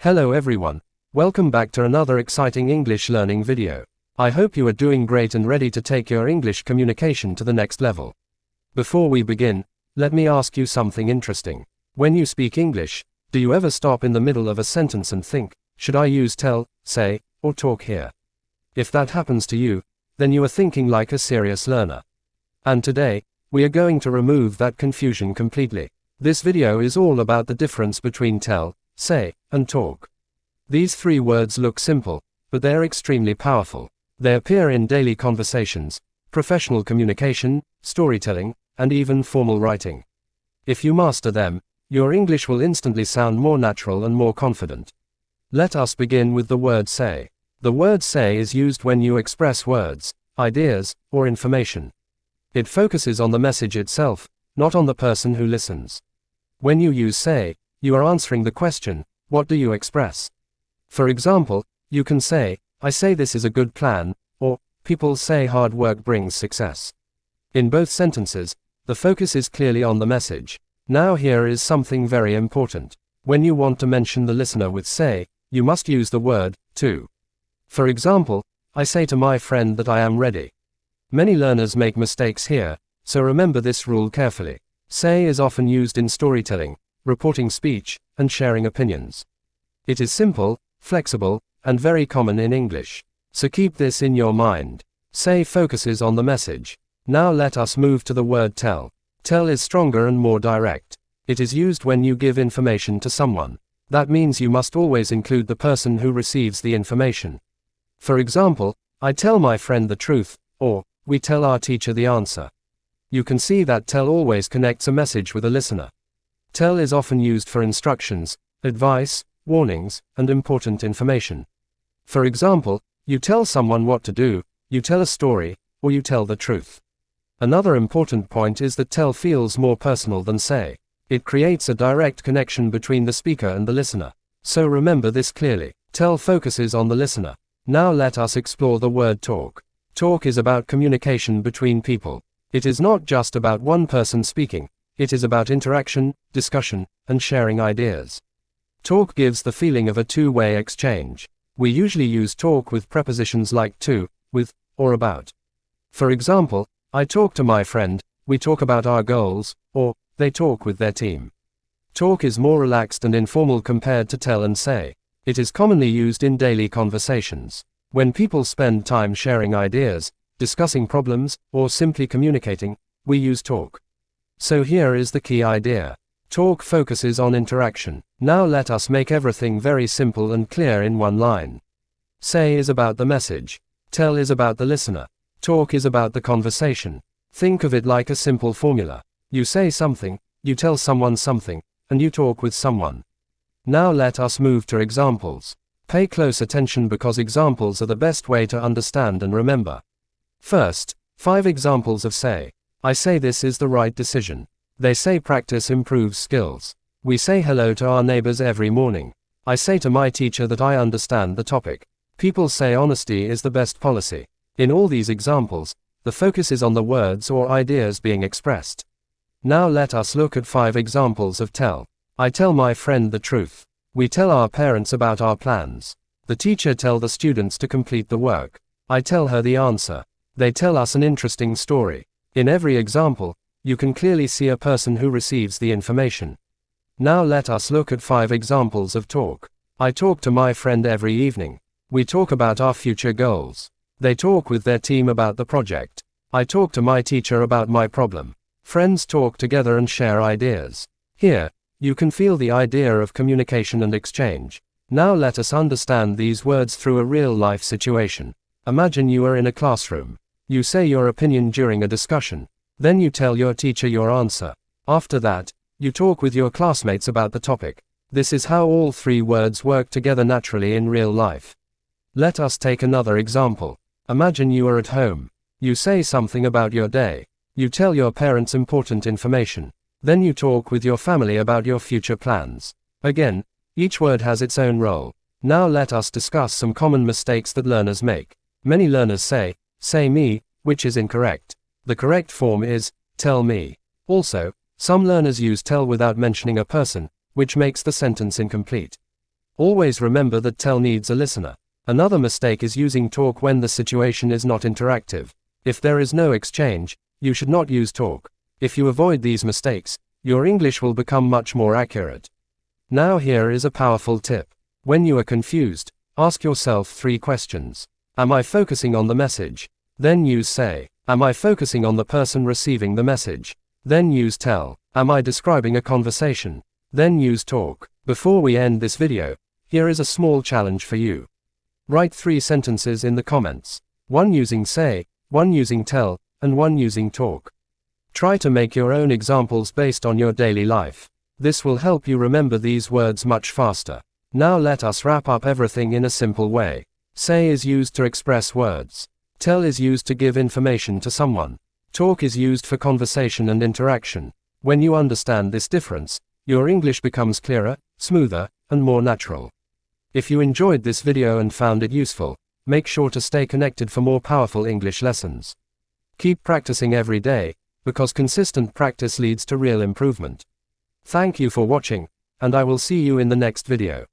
Hello everyone. Welcome back to another exciting English learning video. I hope you are doing great and ready to take your English communication to the next level. Before we begin, let me ask you something interesting. When you speak English, do you ever stop in the middle of a sentence and think, should I use tell, say, or talk here? If that happens to you, then you are thinking like a serious learner. And today, we are going to remove that confusion completely. This video is all about the difference between tell, say, and talk. These three words look simple, but they're extremely powerful. They appear in daily conversations, professional communication, storytelling, and even formal writing. If you master them, your English will instantly sound more natural and more confident. Let us begin with the word say. The word say is used when you express words, ideas, or information. It focuses on the message itself, not on the person who listens. When you use say, you are answering the question, what do you express? For example, you can say, I say this is a good plan, or, people say hard work brings success. In both sentences, the focus is clearly on the message. Now here is something very important. When you want to mention the listener with say, you must use the word to. For example, I say to my friend that I am ready. Many learners make mistakes here, so remember this rule carefully. Say is often used in storytelling, reporting speech, and sharing opinions. It is simple, flexible, and very common in English. So keep this in your mind. Say focuses on the message. Now let us move to the word tell. Tell is stronger and more direct. It is used when you give information to someone. That means you must always include the person who receives the information. For example, I tell my friend the truth, or, we tell our teacher the answer. You can see that tell always connects a message with a listener. Tell is often used for instructions, advice, warnings, and important information. For example, you tell someone what to do, you tell a story, or you tell the truth. Another important point is that tell feels more personal than say. It creates a direct connection between the speaker and the listener. So remember this clearly. Tell focuses on the listener. Now let us explore the word talk. Talk is about communication between people. It is not just about one person speaking. It is about interaction, discussion, and sharing ideas. Talk gives the feeling of a two-way exchange. We usually use talk with prepositions like to, with, or about. For example, I talk to my friend, we talk about our goals, or, they talk with their team. Talk is more relaxed and informal compared to tell and say. It is commonly used in daily conversations. When people spend time sharing ideas, discussing problems, or simply communicating, we use talk. So here is the key idea. Talk focuses on interaction. Now let us make everything very simple and clear in one line. Say is about the message. Tell is about the listener. Talk is about the conversation. Think of it like a simple formula. You say something, you tell someone something, and you talk with someone. Now let us move to examples. Pay close attention because examples are the best way to understand and remember. First, 5 examples of say. I say this is the right decision. They say practice improves skills. We say hello to our neighbors every morning. I say to my teacher that I understand the topic. People say honesty is the best policy. In all these examples, the focus is on the words or ideas being expressed. Now let us look at 5 examples of tell. I tell my friend the truth. We tell our parents about our plans. The teacher tells the students to complete the work. I tell her the answer. They tell us an interesting story. In every example, you can clearly see a person who receives the information. Now let us look at 5 examples of talk. I talk to my friend every evening. We talk about our future goals. They talk with their team about the project. I talk to my teacher about my problem. Friends talk together and share ideas. Here, you can feel the idea of communication and exchange. Now let us understand these words through a real-life situation. Imagine you are in a classroom. You say your opinion during a discussion. Then you tell your teacher your answer. After that, you talk with your classmates about the topic. This is how all 3 words work together naturally in real life. Let us take another example. Imagine you are at home. You say something about your day. You tell your parents important information. Then you talk with your family about your future plans. Again, each word has its own role. Now let us discuss some common mistakes that learners make. Many learners say me, which is incorrect. The correct form is, tell me. Also, some learners use tell without mentioning a person, which makes the sentence incomplete. Always remember that tell needs a listener. Another mistake is using talk when the situation is not interactive. If there is no exchange, you should not use talk. If you avoid these mistakes, your English will become much more accurate. Now here is a powerful tip. When you are confused, ask yourself 3 questions. Am I focusing on the message? Then use say. Am I focusing on the person receiving the message? Then use tell. Am I describing a conversation? Then use talk. Before we end this video, here is a small challenge for you. Write 3 sentences in the comments. 1 using say, 1 using tell, and 1 using talk. Try to make your own examples based on your daily life. This will help you remember these words much faster. Now let us wrap up everything in a simple way. Say is used to express words. Tell is used to give information to someone. Talk is used for conversation and interaction. When you understand this difference, your English becomes clearer, smoother, and more natural. If you enjoyed this video and found it useful, make sure to stay connected for more powerful English lessons. Keep practicing every day, because consistent practice leads to real improvement. Thank you for watching, and I will see you in the next video.